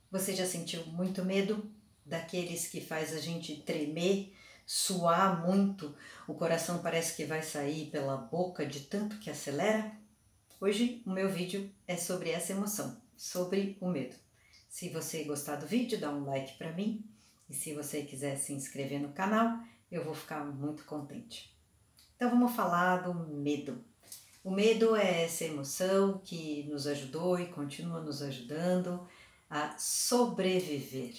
Você já sentiu muito medo? Daqueles que faz a gente tremer, suar muito, o coração parece que vai sair pela boca de tanto que acelera? Hoje o meu vídeo é sobre essa emoção, sobre o medo. Se você gostar do vídeo, dá um like para mim e se você quiser se inscrever no canal, eu vou ficar muito contente. Então vamos falar do medo. O medo é essa emoção que nos ajudou e continua nos ajudando a sobreviver.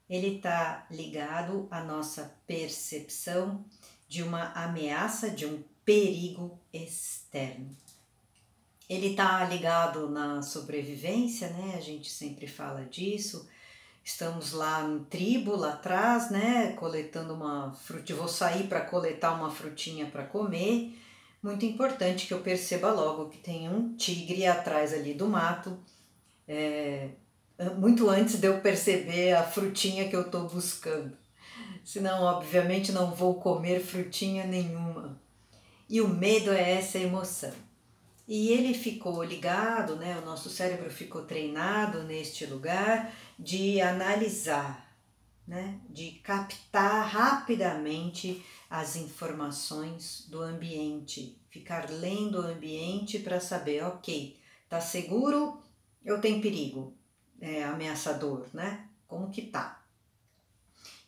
Ele está ligado à nossa percepção de uma ameaça, de um perigo externo. Ele está ligado na sobrevivência, né? A gente sempre fala disso. Estamos lá em tribo, lá atrás, né? Coletando uma fruta. Vou sair para coletar uma frutinha para comer. Muito importante que eu perceba logo que tem um tigre atrás ali do mato, muito antes de eu perceber a frutinha que eu estou buscando. Senão, obviamente, não vou comer frutinha nenhuma. E o medo é essa emoção. E ele ficou ligado, né? O nosso cérebro ficou treinado neste lugar de analisar, né? De captar rapidamente as informações do ambiente, ficar lendo o ambiente para saber, ok, tá seguro ou tem perigo? É ameaçador, né? Como que tá?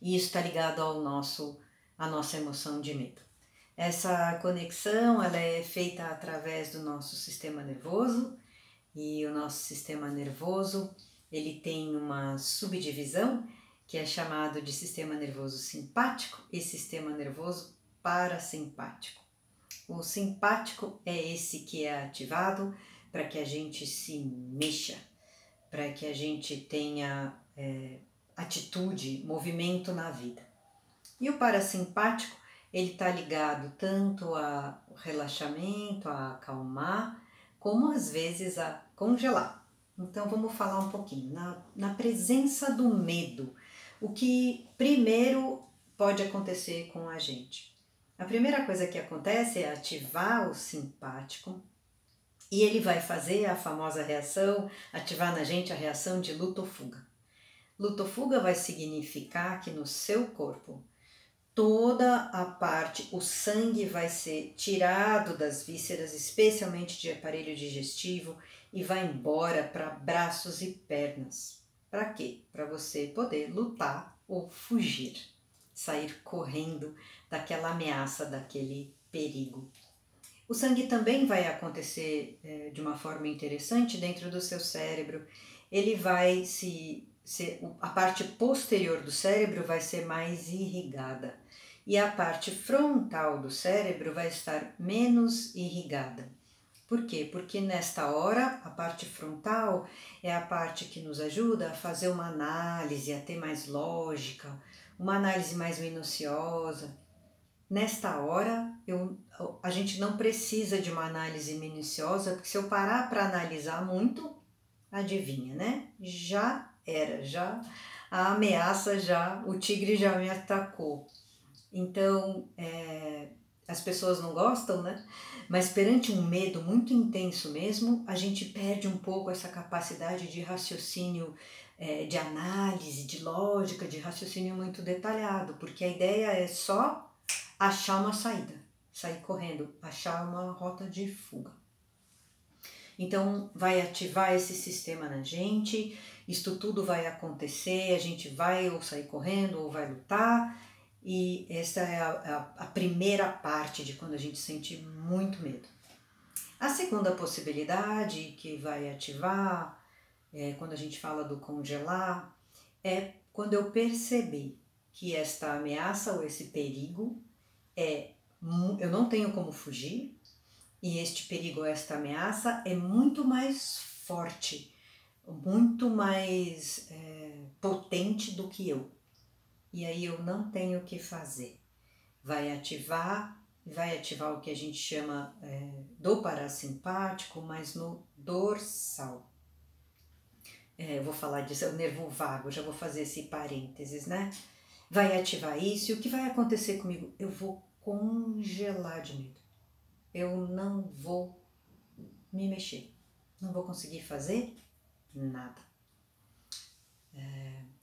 E isso está ligado à nossa emoção de medo. Essa conexão ela é feita através do nosso sistema nervoso e o nosso sistema nervoso ele tem uma subdivisão que é chamado de sistema nervoso simpático e sistema nervoso parasimpático. O simpático é esse que é ativado para que a gente se mexa, para que a gente tenha atitude, movimento na vida. E o parasimpático, ele está ligado tanto a relaxamento, a acalmar, como às vezes a congelar. Então vamos falar um pouquinho. Na presença do medo, o que primeiro pode acontecer com a gente? A primeira coisa que acontece é ativar o simpático e ele vai fazer a famosa reação, ativar na gente a reação de luta ou fuga. Luta ou fuga vai significar que no seu corpo toda a parte, o sangue vai ser tirado das vísceras, especialmente de aparelho digestivo, e vai embora para braços e pernas. Para quê? Para você poder lutar ou fugir, sair correndo daquela ameaça, daquele perigo. O sangue também vai acontecer de uma forma interessante dentro do seu cérebro. Ele vai a parte posterior do cérebro vai ser mais irrigada e a parte frontal do cérebro vai estar menos irrigada. Por quê? Porque nesta hora a parte frontal é a parte que nos ajuda a fazer uma análise, a ter mais lógica, uma análise mais minuciosa. Nesta hora, a gente não precisa de uma análise minuciosa, porque se eu parar para analisar muito, adivinha, né? Já era, já a ameaça o tigre já me atacou. Então, as pessoas não gostam, né? Mas perante um medo muito intenso mesmo, a gente perde um pouco essa capacidade de raciocínio, de análise, de lógica, de raciocínio muito detalhado, porque a ideia é só achar uma saída, sair correndo, achar uma rota de fuga. Então vai ativar esse sistema na gente, isto tudo vai acontecer, a gente vai ou sair correndo ou vai lutar, e essa é a primeira parte de quando a gente sente muito medo. A segunda possibilidade que vai ativar, quando a gente fala do congelar, é quando eu perceber que esta ameaça ou esse perigo eu não tenho como fugir e este perigo, esta ameaça é muito mais forte, muito mais potente do que eu. E aí eu não tenho o que fazer. Vai ativar o que a gente chama do parasimpático, mas no dorsal. Eu vou falar disso, é o nervo vago, já vou fazer esse parênteses, né? Vai ativar isso e o que vai acontecer comigo? Eu vou congelar de medo. Eu não vou me mexer. Não vou conseguir fazer nada.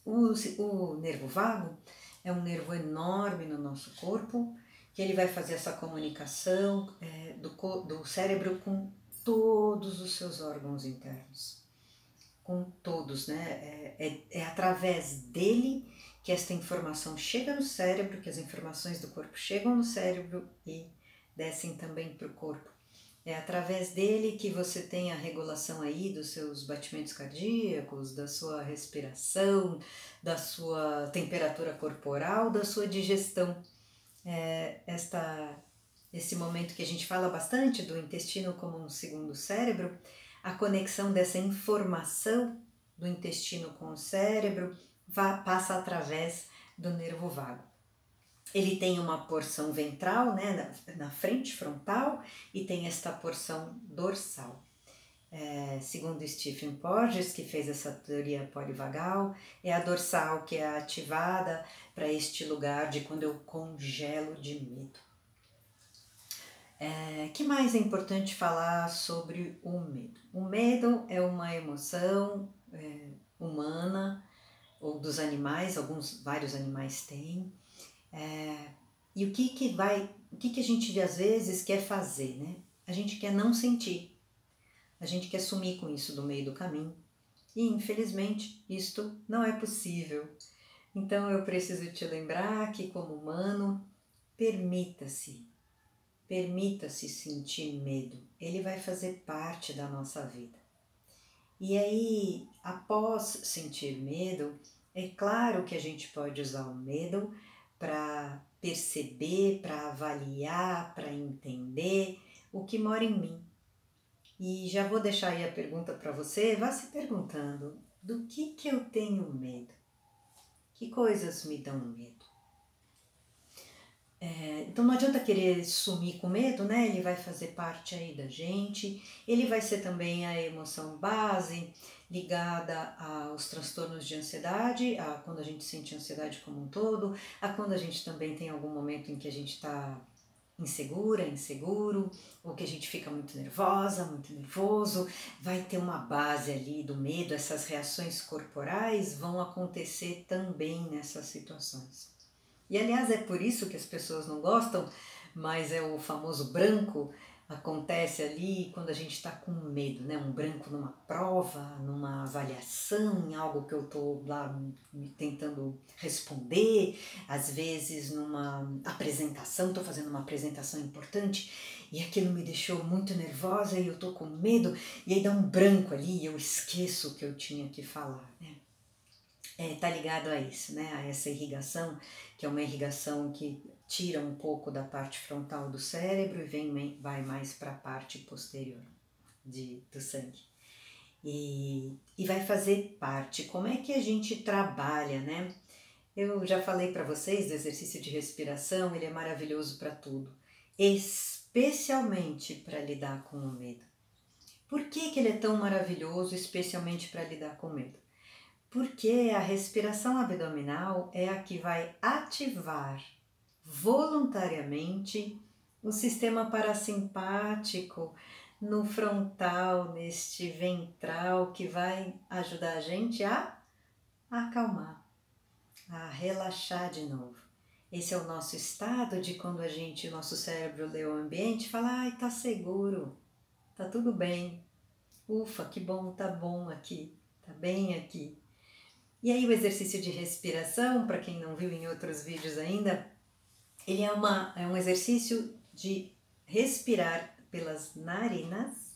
O nervo vago é um nervo enorme no nosso corpo, que ele vai fazer essa comunicação do cérebro com todos os seus órgãos internos. Com todos, né? É através dele que esta informação chega no cérebro, que as informações do corpo chegam no cérebro e descem também para o corpo. É através dele que você tem a regulação aí dos seus batimentos cardíacos, da sua respiração, da sua temperatura corporal, da sua digestão. Esse momento que a gente fala bastante do intestino como um segundo cérebro, a conexão dessa informação do intestino com o cérebro passa através do nervo vago. Ele tem uma porção ventral, né, na frente, frontal, e tem esta porção dorsal. Segundo Stephen Porges, que fez essa teoria polivagal, é a dorsal que é ativada para este lugar de quando eu congelo de medo. Que mais é importante falar sobre o medo? O medo é uma emoção humana ou dos animais, vários animais têm. E o que a gente às vezes quer fazer, né? A gente quer não sentir, a gente quer sumir com isso do meio do caminho e infelizmente isto não é possível. Então eu preciso te lembrar que como humano, permita-se sentir medo, ele vai fazer parte da nossa vida. E aí, após sentir medo, é claro que a gente pode usar o medo para perceber, para avaliar, para entender o que mora em mim. E já vou deixar aí a pergunta para você, vá se perguntando, do que eu tenho medo? Que coisas me dão medo? Então não adianta querer sumir com medo, né? Ele vai fazer parte aí da gente, ele vai ser também a emoção base ligada aos transtornos de ansiedade, a quando a gente sente ansiedade como um todo, a quando a gente também tem algum momento em que a gente está inseguro, ou que a gente fica muito nervosa, muito nervoso, vai ter uma base ali do medo, essas reações corporais vão acontecer também nessas situações. E aliás é por isso que as pessoas não gostam, mas é o famoso branco, acontece ali quando a gente está com medo, né? Um branco numa prova, numa avaliação, em algo que eu estou lá tentando responder, às vezes numa apresentação, estou fazendo uma apresentação importante e aquilo me deixou muito nervosa e eu estou com medo e aí dá um branco ali e eu esqueço o que eu tinha que falar, né? Tá ligado a isso, né? A essa irrigação, que é uma irrigação que tira um pouco da parte frontal do cérebro e vai mais para a parte posterior do sangue. E vai fazer parte. Como é que a gente trabalha, né? Eu já falei para vocês do exercício de respiração, ele é maravilhoso para tudo, especialmente para lidar com o medo. Por que ele é tão maravilhoso, especialmente para lidar com o medo? Porque a respiração abdominal é a que vai ativar voluntariamente o sistema parasimpático no frontal, neste ventral, que vai ajudar a gente a acalmar, a relaxar de novo. Esse é o nosso estado de quando o nosso cérebro lê o ambiente e fala, ai, tá seguro, tá tudo bem, ufa, que bom, tá bom aqui, tá bem aqui. E aí o exercício de respiração, para quem não viu em outros vídeos ainda, ele é um exercício de respirar pelas narinas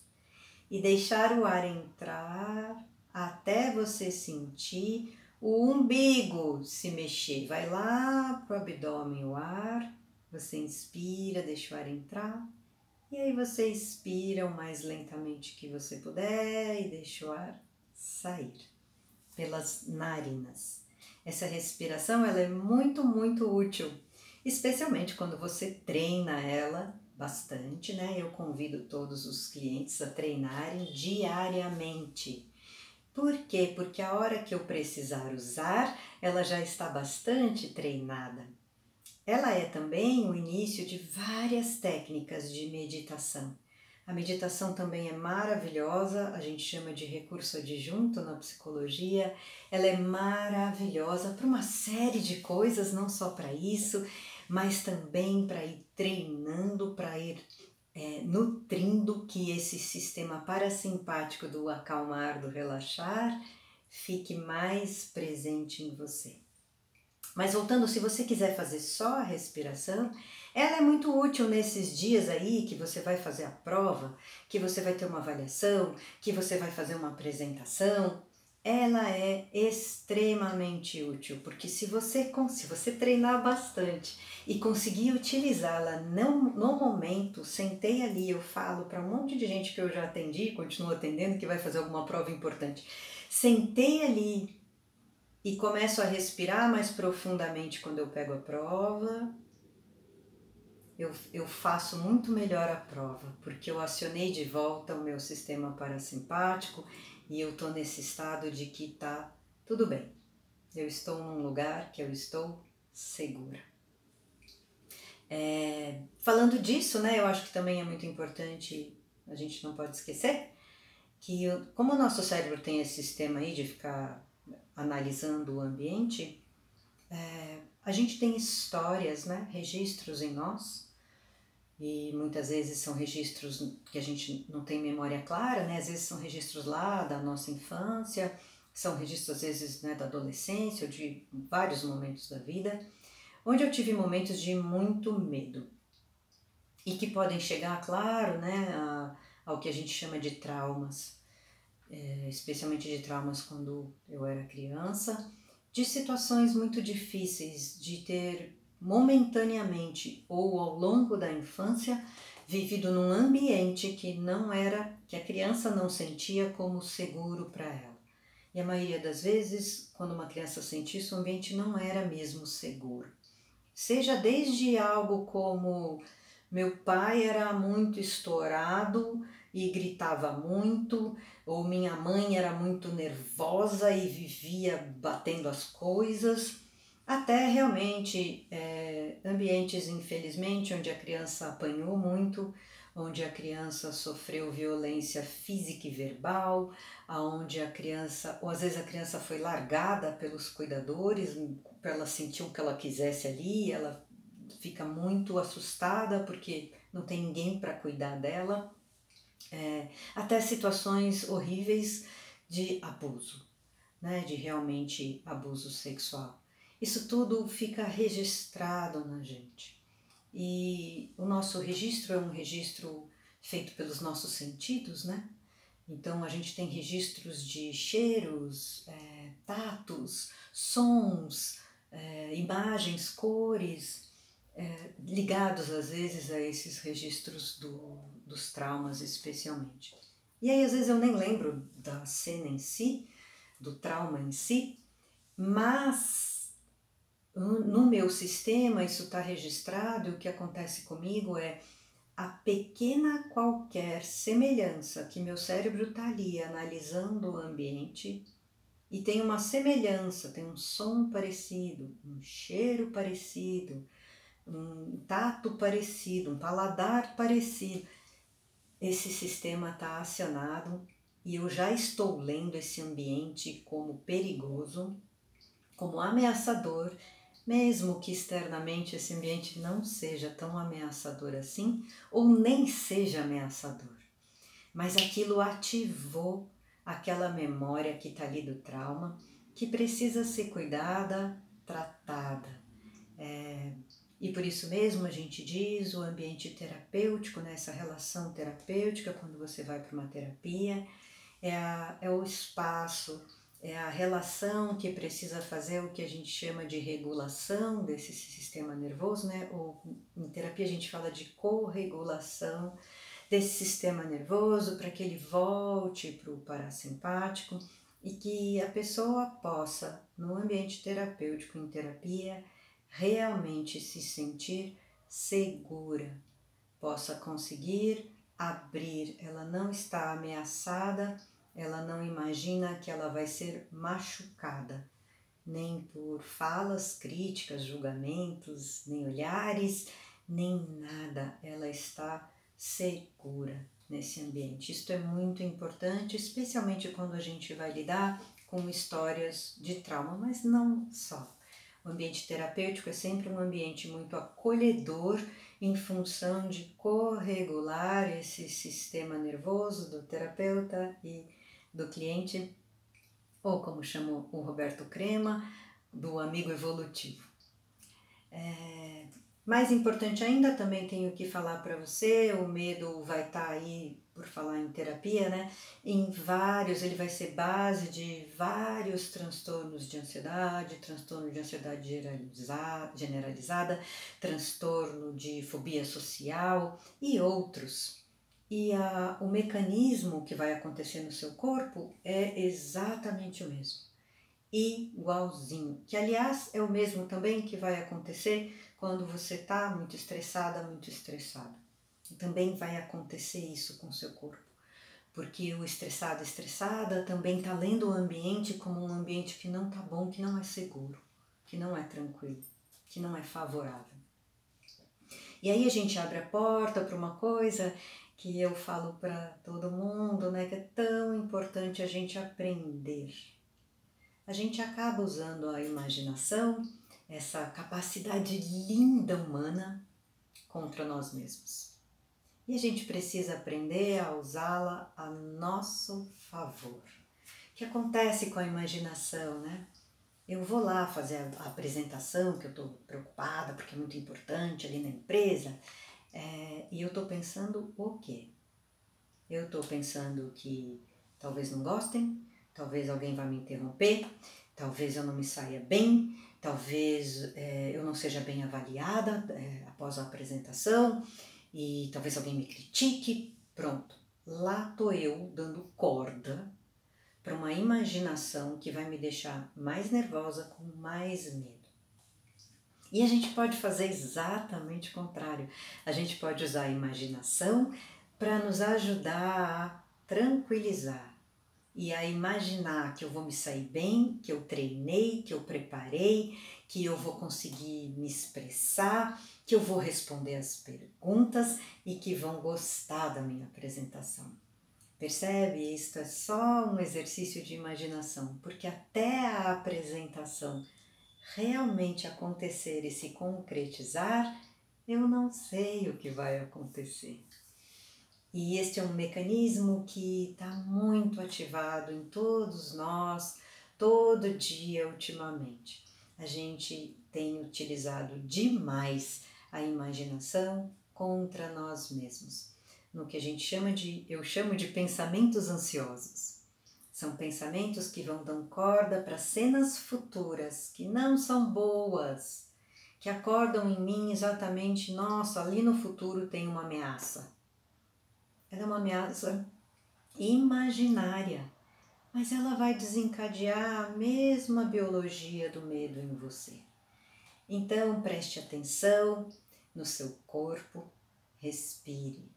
e deixar o ar entrar até você sentir o umbigo se mexer. Vai lá pro abdômen o ar, você inspira, deixa o ar entrar, e aí você expira o mais lentamente que você puder e deixa o ar sair pelas narinas. Essa respiração ela é muito, muito útil, especialmente quando você treina ela bastante, né? Eu convido todos os clientes a treinarem diariamente. Por quê? Porque a hora que eu precisar usar, ela já está bastante treinada. Ela é também o início de várias técnicas de meditação. A meditação também é maravilhosa, a gente chama de recurso adjunto na psicologia. Ela é maravilhosa para uma série de coisas, não só para isso, mas também para ir treinando, para ir nutrindo que esse sistema parasimpático do acalmar, do relaxar, fique mais presente em você. Mas voltando, se você quiser fazer só a respiração, ela é muito útil nesses dias aí que você vai fazer a prova, que você vai ter uma avaliação, que você vai fazer uma apresentação. Ela é extremamente útil, porque se você treinar bastante e conseguir utilizá-la no momento, sentei ali, eu falo para um monte de gente que eu já atendi, continuo atendendo, que vai fazer alguma prova importante. Sentei ali e começo a respirar mais profundamente quando eu pego a prova, eu faço muito melhor a prova, porque eu acionei de volta o meu sistema parasimpático e eu estou nesse estado de que tá tudo bem. Eu estou num lugar que eu estou segura. Falando disso, né, eu acho que também é muito importante, a gente não pode esquecer, que como o nosso cérebro tem esse sistema aí de ficar analisando o ambiente, a gente tem histórias, né, registros em nós, e muitas vezes são registros que a gente não tem memória clara, né, às vezes são registros lá da nossa infância, são registros às vezes, né, da adolescência ou de vários momentos da vida, onde eu tive momentos de muito medo e que podem chegar, claro, né, ao que a gente chama de traumas, especialmente de traumas quando eu era criança, de situações muito difíceis, de ter momentaneamente ou ao longo da infância vivido num ambiente que a criança não sentia como seguro para ela. E a maioria das vezes, quando uma criança sente isso, o ambiente não era mesmo seguro. Seja desde algo como meu pai era muito estourado e gritava muito, ou minha mãe era muito nervosa e vivia batendo as coisas, até realmente ambientes, infelizmente, onde a criança apanhou muito, onde a criança sofreu violência física e verbal, aonde a criança, ou às vezes a criança foi largada pelos cuidadores, ela sentiu o que ela quisesse ali, ela fica muito assustada porque não tem ninguém para cuidar dela, até situações horríveis de abuso, né, de realmente abuso sexual. Isso tudo fica registrado na gente. E o nosso registro é um registro feito pelos nossos sentidos, né? Então a gente tem registros de cheiros, tatos, sons, imagens, cores, ligados às vezes a esses registros dos traumas especialmente. E aí às vezes eu nem lembro da cena em si, do trauma em si, mas no meu sistema isso está registrado e o que acontece comigo é a pequena qualquer semelhança que meu cérebro está ali analisando o ambiente e tem uma semelhança, tem um som parecido, um cheiro parecido, um tato parecido, um paladar parecido. Esse sistema está acionado e eu já estou lendo esse ambiente como perigoso, como ameaçador, mesmo que externamente esse ambiente não seja tão ameaçador assim, ou nem seja ameaçador. Mas aquilo ativou aquela memória que está ali do trauma, que precisa ser cuidada, tratada. E por isso mesmo a gente diz o ambiente terapêutico, né, essa relação terapêutica, quando você vai para uma terapia, é o espaço, é a relação que precisa fazer o que a gente chama de regulação desse sistema nervoso, né? Ou em terapia a gente fala de corregulação desse sistema nervoso para que ele volte para o parasimpático e que a pessoa possa, no ambiente terapêutico, em terapia, realmente se sentir segura, possa conseguir abrir, ela não está ameaçada, ela não imagina que ela vai ser machucada, nem por falas, críticas, julgamentos, nem olhares, nem nada, ela está segura. nesse ambiente. Isto é muito importante, especialmente quando a gente vai lidar com histórias de trauma, mas não só. O ambiente terapêutico é sempre um ambiente muito acolhedor em função de corregular esse sistema nervoso do terapeuta e do cliente, ou como chamou o Roberto Crema, do amigo evolutivo. Mais importante ainda, também tenho que falar para você, o medo vai estar aí, por falar em terapia, né? Ele vai ser base de vários transtornos de ansiedade, transtorno de ansiedade generalizada, transtorno de fobia social e outros. E o mecanismo que vai acontecer no seu corpo é exatamente o mesmo, igualzinho, que aliás é o mesmo também que vai acontecer quando você está muito estressada, muito estressado. E também vai acontecer isso com o seu corpo, porque o estressado, estressada também está lendo o ambiente como um ambiente que não está bom, que não é seguro, que não é tranquilo, que não é favorável. E aí a gente abre a porta para uma coisa que eu falo para todo mundo, né, que é tão importante a gente aprender. A gente acaba usando a imaginação, essa capacidade linda humana, contra nós mesmos. E a gente precisa aprender a usá-la a nosso favor. O que acontece com a imaginação, né? Eu vou lá fazer a apresentação, que eu estou preocupada, porque é muito importante ali na empresa, e eu estou pensando o quê? Eu estou pensando que talvez não gostem, talvez alguém vá me interromper, talvez eu não me saia bem, talvez eu não seja bem avaliada após a apresentação e talvez alguém me critique. Pronto, lá estou eu dando corda para uma imaginação que vai me deixar mais nervosa, com mais medo. E a gente pode fazer exatamente o contrário. A gente pode usar a imaginação para nos ajudar a tranquilizar e a imaginar que eu vou me sair bem, que eu treinei, que eu preparei, que eu vou conseguir me expressar, que eu vou responder as perguntas e que vão gostar da minha apresentação. Percebe? Isto é só um exercício de imaginação, porque até a apresentação realmente acontecer e se concretizar, eu não sei o que vai acontecer. E este é um mecanismo que está muito ativado em todos nós, todo dia ultimamente. A gente tem utilizado demais a imaginação contra nós mesmos, no que a gente eu chamo de pensamentos ansiosos. São pensamentos que vão dando corda para cenas futuras que não são boas, que acordam em mim exatamente, nossa, ali no futuro tem uma ameaça. Ela é uma ameaça imaginária, mas ela vai desencadear a mesma biologia do medo em você. Então preste atenção no seu corpo, respire.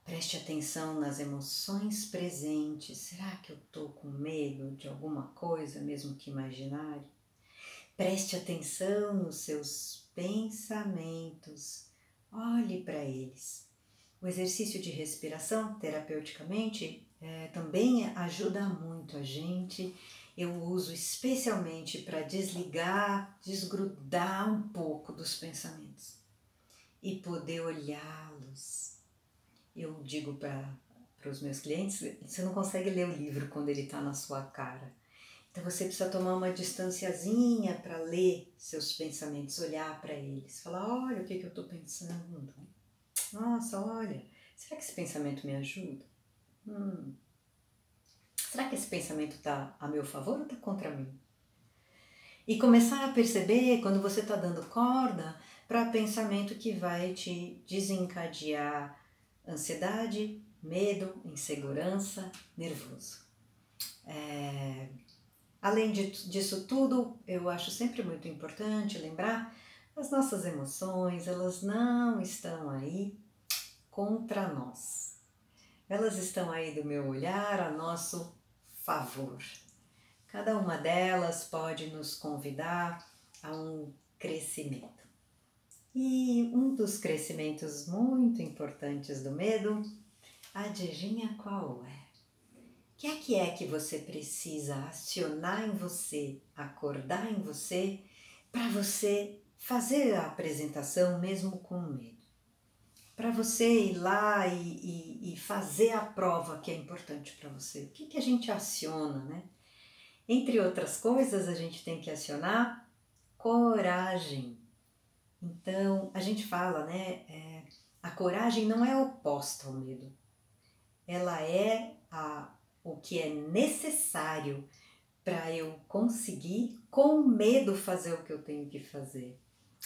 Preste atenção nas emoções presentes. Será que eu estou com medo de alguma coisa, mesmo que imaginária? Preste atenção nos seus pensamentos. Olhe para eles. O exercício de respiração, terapeuticamente, também ajuda muito a gente. Eu uso especialmente para desligar, desgrudar um pouco dos pensamentos e poder olhá-los. Eu digo para os meus clientes, você não consegue ler o livro quando ele está na sua cara. Então você precisa tomar uma distanciazinha para ler seus pensamentos, olhar para eles, falar, olha o que eu estou pensando. Nossa, olha, será que esse pensamento me ajuda? Será que esse pensamento está a meu favor ou está contra mim? E começar a perceber quando você está dando corda para pensamento que vai te desencadear ansiedade, medo, insegurança, nervoso. Além disso tudo, eu acho sempre muito importante lembrar as nossas emoções, elas não estão aí contra nós. Elas estão aí do meu olhar a nosso favor. Cada uma delas pode nos convidar a um crescimento. E um dos crescimentos muito importantes do medo Adivinha qual é? O que é que você precisa acionar em você, acordar em você, para você fazer a apresentação mesmo com medo? Para você ir lá e fazer a prova que é importante para você. O que a gente aciona, né? Entre outras coisas, a gente tem que acionar coragem. Então, a gente fala, né? A coragem não é oposta ao medo. Ela é o que é necessário para eu conseguir, com medo, fazer o que eu tenho que fazer.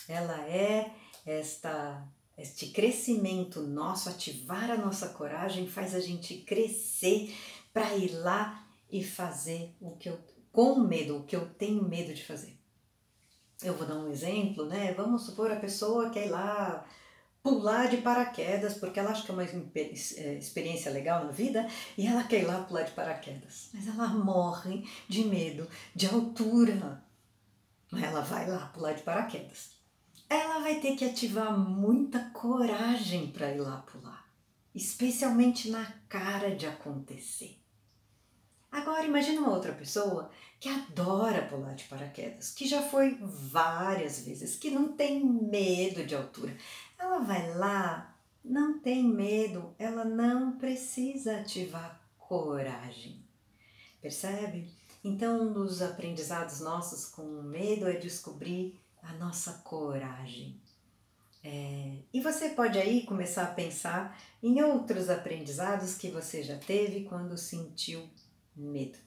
Ela é este crescimento nosso, ativar a nossa coragem, faz a gente crescer para ir lá e fazer com medo, o que eu tenho medo de fazer. Eu vou dar um exemplo, né? Vamos supor a pessoa quer ir lá pular de paraquedas, porque ela acha que é uma experiência legal na vida e ela quer ir lá pular de paraquedas. Mas ela morre de medo de altura. Mas ela vai lá pular de paraquedas. Ela vai ter que ativar muita coragem para ir lá pular, especialmente na cara de acontecer. Agora imagina uma outra pessoa que adora pular de paraquedas, que já foi várias vezes, que não tem medo de altura. Ela vai lá, não tem medo, ela não precisa ativar coragem. Percebe? Então, um dos aprendizados nossos com o medo é descobrir a nossa coragem. E você pode aí começar a pensar em outros aprendizados que você já teve quando sentiu medo.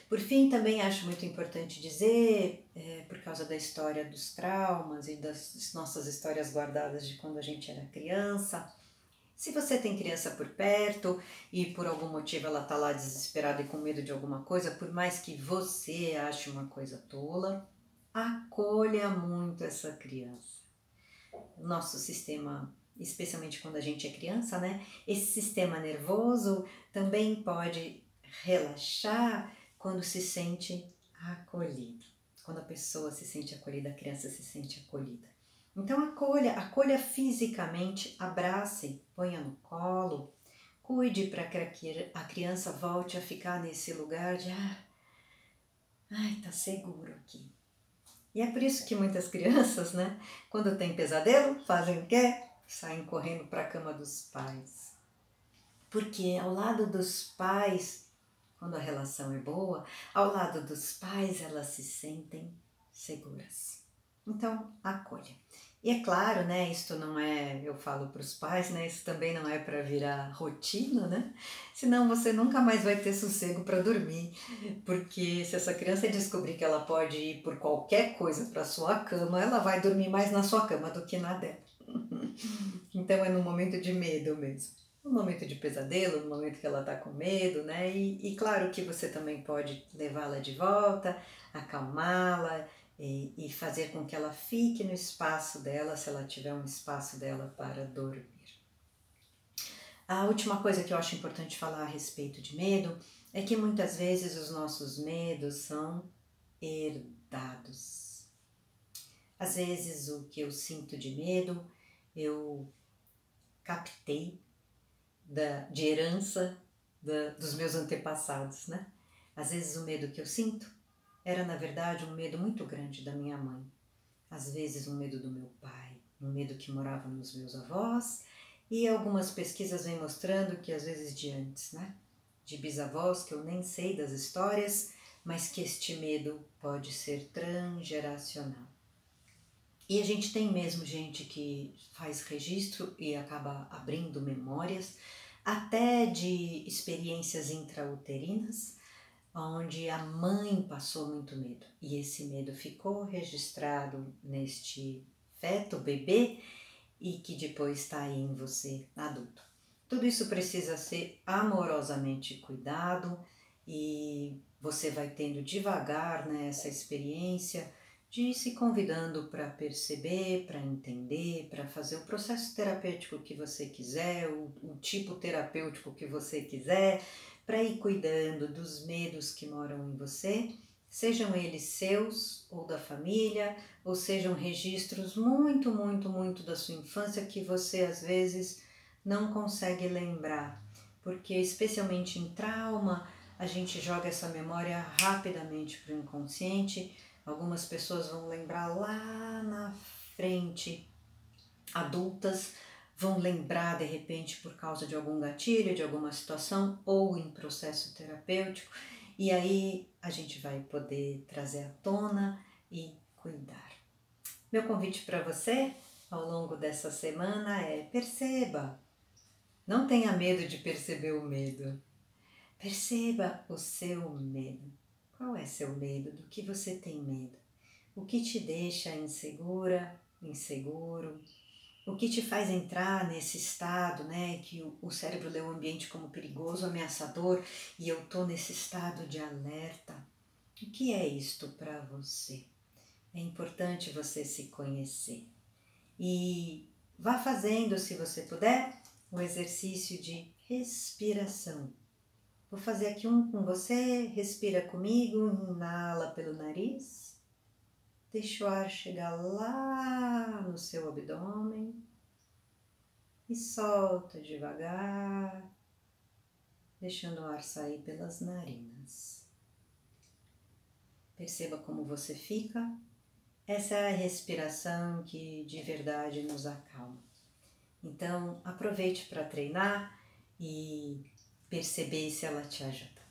Por fim, também acho muito importante dizer, por causa da história dos traumas e das nossas histórias guardadas de quando a gente era criança, se você tem criança por perto e por algum motivo ela está lá desesperada e com medo de alguma coisa, por mais que você ache uma coisa tola, acolha muito essa criança. O nosso sistema, especialmente quando a gente é criança, né? Esse sistema nervoso também pode relaxar quando se sente acolhido. Quando a pessoa se sente acolhida, a criança se sente acolhida. Então acolha fisicamente, abrace, ponha no colo, cuide para que a criança volte a ficar nesse lugar de tá seguro aqui. E é por isso que muitas crianças, né, quando tem pesadelo, fazem o quê? Saem correndo para a cama dos pais. Porque ao lado dos pais, quando a relação é boa, ao lado dos pais elas se sentem seguras. Então, acolha. E é claro, né, isto não é, eu falo para os pais, né, isso também não é para virar rotina, né? Senão você nunca mais vai ter sossego para dormir, porque se essa criança descobrir que ela pode ir por qualquer coisa para sua cama, ela vai dormir mais na sua cama do que na dela. Então é no momento de medo mesmo. No momento de pesadelo, no momento que ela está com medo, né? E claro que você também pode levá-la de volta, acalmá-la e fazer com que ela fique no espaço dela, se ela tiver um espaço dela para dormir. A última coisa que eu acho importante falar a respeito de medo é que muitas vezes os nossos medos são herdados. Às vezes o que eu sinto de medo, eu captei de herança dos meus antepassados, né? Às vezes o medo que eu sinto era, na verdade, um medo muito grande da minha mãe. Às vezes um medo do meu pai, um medo que morava nos meus avós, e algumas pesquisas vêm mostrando que às vezes de antes, né? De bisavós, que eu nem sei das histórias, mas que este medo pode ser transgeracional. E a gente tem mesmo gente que faz registro e acaba abrindo memórias, até de experiências intrauterinas, onde a mãe passou muito medo. E esse medo ficou registrado neste feto, bebê, e que depois está aí em você, adulto. Tudo isso precisa ser amorosamente cuidado e você vai tendo devagar, né, essa experiência de ir se convidando para perceber, para entender, para fazer o processo terapêutico que você quiser, o tipo terapêutico que você quiser, para ir cuidando dos medos que moram em você, sejam eles seus ou da família, ou sejam registros muito, muito, muito da sua infância que você às vezes não consegue lembrar, porque especialmente em trauma, a gente joga essa memória rapidamente para o inconsciente. Algumas pessoas vão lembrar lá na frente, adultas vão lembrar de repente por causa de algum gatilho, de alguma situação ou em processo terapêutico, e aí a gente vai poder trazer à tona e cuidar. Meu convite para você ao longo dessa semana é: perceba, não tenha medo de perceber o medo. Perceba o seu medo. Qual é seu medo? Do que você tem medo? O que te deixa insegura, inseguro? O que te faz entrar nesse estado, né, que o cérebro lê o ambiente como perigoso, ameaçador, e eu tô nesse estado de alerta? O que é isto para você? É importante você se conhecer. E vá fazendo, se você puder, o exercício de respiração. Vou fazer aqui um com você, respira comigo, inala pelo nariz, deixa o ar chegar lá no seu abdômen e solta devagar, deixando o ar sair pelas narinas. Perceba como você fica. Essa é a respiração que de verdade nos acalma. Então, aproveite para treinar e perceber se ela te ajuda.